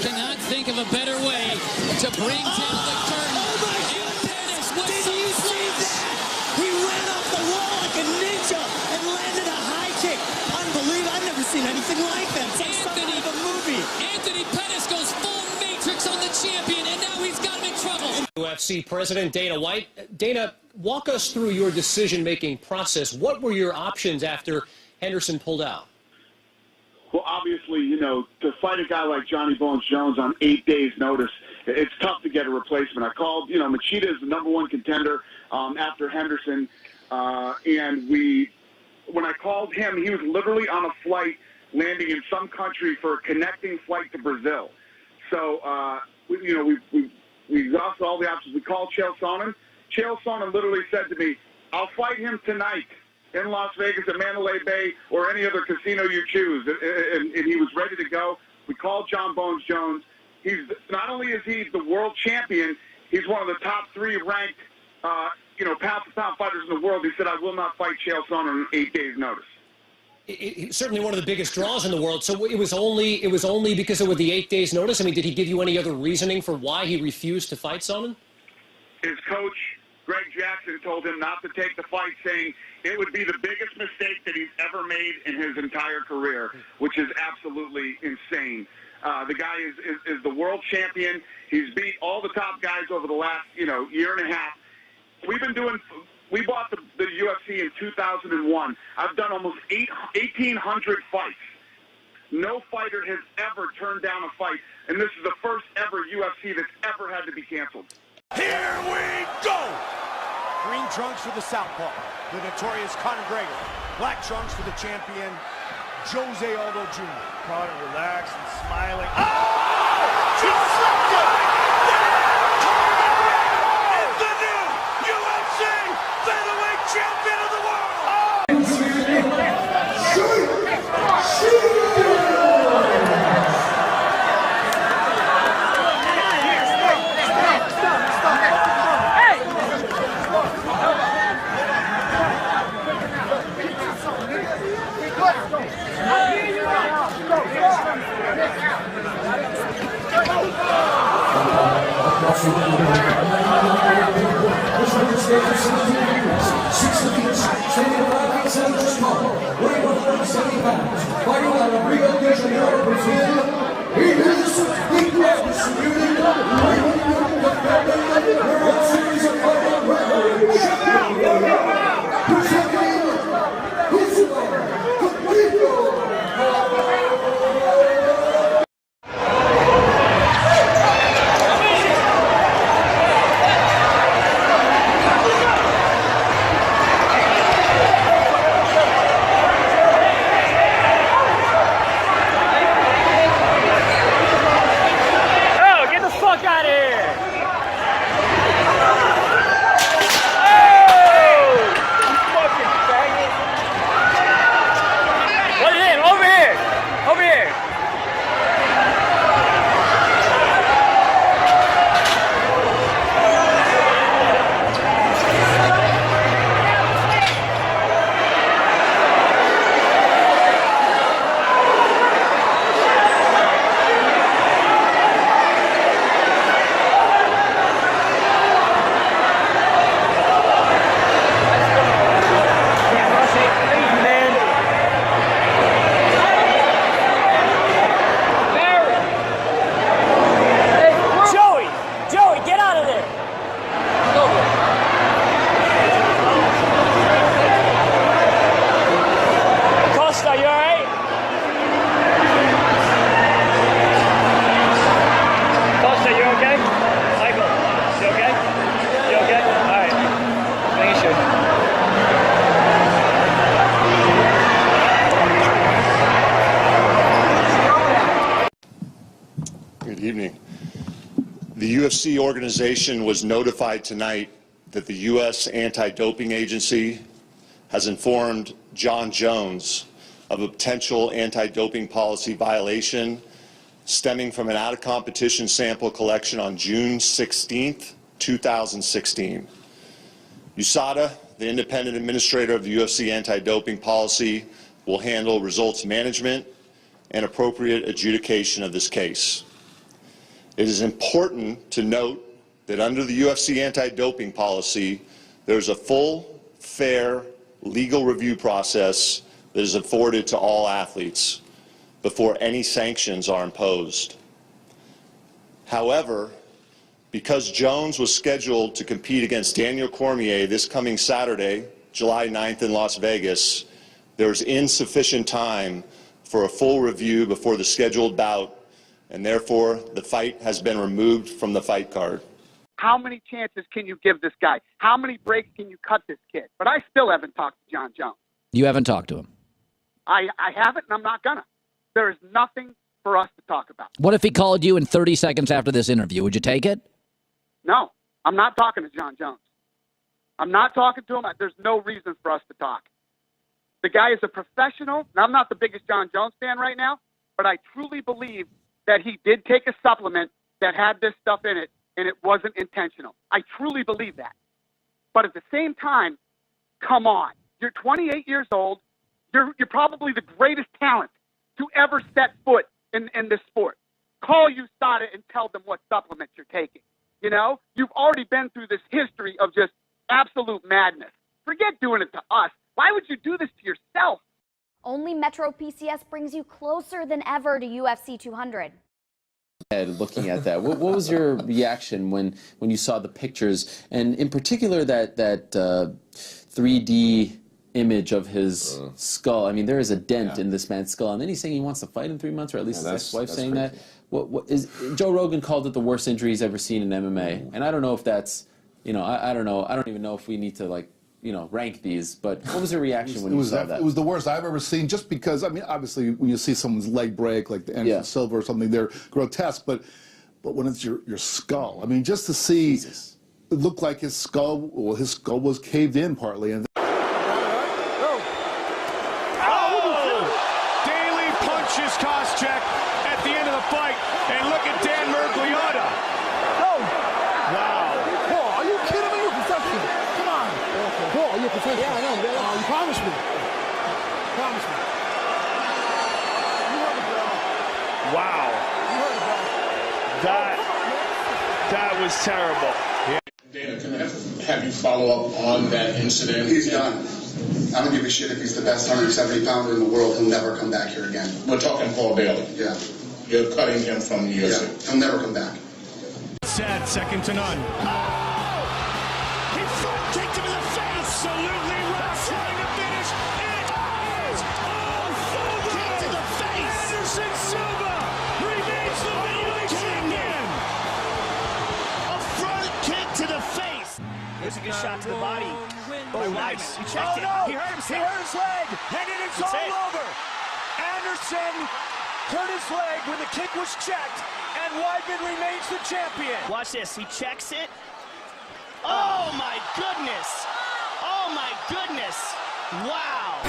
cannot think of a better way to bring down the curtain. Did you see that? He ran off the wall like a ninja and landed a high kick. Unbelievable. I've never seen anything like that. It's like something out of a movie. Anthony Pettis goes full Matrix on the champion, and now he's got him in trouble. UFC President Dana White. Dana, walk us through your decision-making process. What were your options after Henderson pulled out? Well, obviously, you know, to fight a guy like Johnny Bones Jones on 8 days' notice, it's tough to get a replacement. I called, you know, Machida is the #1 contender after Henderson, and when I called him, he was literally on a flight landing in some country for a connecting flight to Brazil. So, we exhausted all the options. We called Chael Sonnen. Chael Sonnen literally said to me, "I'll fight him tonight in Las Vegas at Mandalay Bay or any other casino you choose," and he was ready to go. We called John Bones Jones. He's not only is he the world champion, he's one of the top 3 ranked, pound-for-pound fighters in the world. He said, "I will not fight Chael Sonnen on 8 days' notice." Certainly one of the biggest draws in the world. So it was only because of the 8 days' notice. I mean, did he give you any other reasoning for why he refused to fight Sonnen? His coach, Greg Jackson, told him not to take the fight, saying it would be the biggest mistake that he's ever made in his entire career, which is absolutely insane. The guy is the world champion. He's beat all the top guys over the last, year and a half. We bought the UFC in 2001. I've done almost 1,800 fights. No fighter has ever turned down a fight, and this is the first ever UFC that's ever had to be canceled. Here we go! Green trunks for the southpaw, the notorious Conor McGregor. Black trunks for the champion, Jose Aldo Jr. Proud and relaxed and smiling. Oh! Just like that! It's the new UFC featherweight champion of the world! The UFC organization was notified tonight that the U.S. Anti-Doping Agency has informed John Jones of a potential anti-doping policy violation stemming from an out-of-competition sample collection on June 16th, 2016. USADA, the independent administrator of the UFC anti-doping policy, will handle results management and appropriate adjudication of this case. It is important to note that under the UFC anti-doping policy, there's a full, fair, legal review process that is afforded to all athletes before any sanctions are imposed. However, because Jones was scheduled to compete against Daniel Cormier this coming Saturday, July 9th in Las Vegas, there's insufficient time for a full review before the scheduled bout, and therefore the fight has been removed from the fight card. How many chances can you give this guy? How many breaks can you cut this kid? But I still haven't talked to John Jones. You haven't talked to him? I haven't, and I'm not gonna. There is nothing for us to talk about. What if he called you in 30 seconds after this interview? Would you take it? No, I'm not talking to John Jones. I'm not talking to him. There's no reason for us to talk. The guy is a professional, and I'm not the biggest John Jones fan right now, but I truly believe that he did take a supplement that had this stuff in it, and it wasn't intentional. I truly believe that. But at the same time, come on. You're 28 years old. You're probably the greatest talent to ever set foot in this sport. Call USADA and tell them what supplements you're taking. You know, you've already been through this history of just absolute madness. Forget doing it to us. Why would you do this to yourself? Only Metro PCS brings you closer than ever to UFC 200. Looking at that, what was your reaction when you saw the pictures, and in particular that 3D image of his skull? I mean, there is a dent in this man's skull, and then he's saying he wants to fight in 3 months, or at least his ex-wife saying crazy. That. What is Joe Rogan called it the worst injury he's ever seen in MMA, and I don't know if that's, you know, I don't know. I don't even know if we need to, like, you know, rank these, but what was your reaction when you saw that? It was the worst I've ever seen, just because, I mean, obviously when you see someone's leg break, like the Anderson Silva or something, they're grotesque, but when it's your skull, I mean, just to see, it looked like his skull was caved in partly. And Daly punches cost check at the end of the fight, and look at Dan Mergliotta. Wow. Paul, are you kidding me? You're professional. Come on. Paul, you're professional. Yeah, I know. You promised me. Promise me. You heard the bell. Wow. You heard the bell. That was terrible. Dana, can I have you follow up on that incident? He's done. I don't give a shit if he's the best 170-pounder in the world. He'll never come back here again. We're talking Paul Daly. Yeah. You're cutting him from the UFC. Yeah. He'll never come back. Sad, second to none. He front kicked him in the face. Absolutely right. Trying to finish. It is over. Kick to the face. Anderson Silva remains the heavyweight champion. A front kick to the face. There's a good shot to the body. Oh, nice. He checked it. No. He hurt himself. He hurt his leg. And then it's all over. Anderson hurt his leg when the kick was checked, and Weidman remains the champion. Watch this. He checks it. Oh, my goodness. Oh, my goodness. Wow.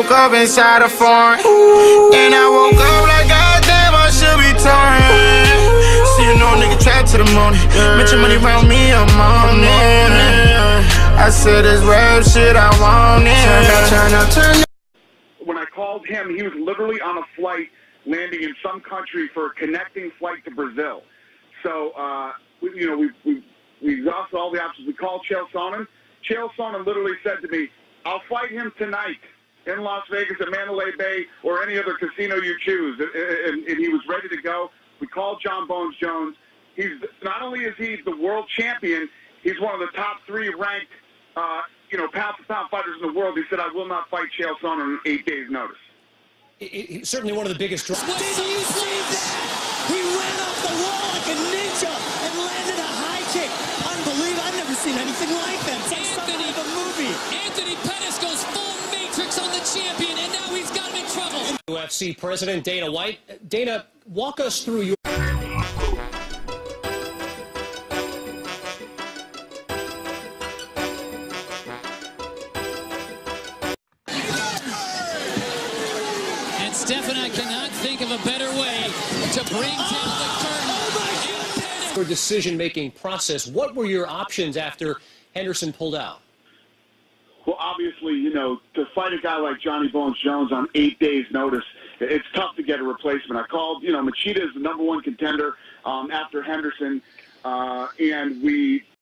woke up inside a foreign. And I woke up like, goddamn, I should be torn. See you know, nigga, trapped to the morning. Mention money around me, I'm on it. I said this rap shit, I want it. Turn up. When I called him, he was literally on a flight landing in some country for a connecting flight to Brazil. So, we we exhausted all the options. We called Chael Sonnen. Chael Sonnen literally said to me, "I'll fight him tonight in Las Vegas, at Mandalay Bay, or any other casino you choose." And he was ready to go. We called John Bones Jones. He's not only is he the world champion, he's one of the top 3 ranked, pound-for-pound fighters in the world. He said, "I will not fight Chael Sonnen on 8 days' notice." He's certainly one of the biggest draws. Did you see that? He ran off the wall like a ninja and landed a high kick. Unbelievable. I've never seen anything like that. It's like something out of a movie. Anthony Pettis goes full matrix on the champion, and now he's got him in trouble. UFC President Dana White. Dana, walk us through your... And Steph and I cannot think of a better way to bring down the curtain. Your decision-making process, what were your options after Henderson pulled out? Well, obviously, to fight a guy like Johnny Bones Jones on 8 days' notice, it's tough to get a replacement. I called, Machida is the #1 contender after Henderson, and we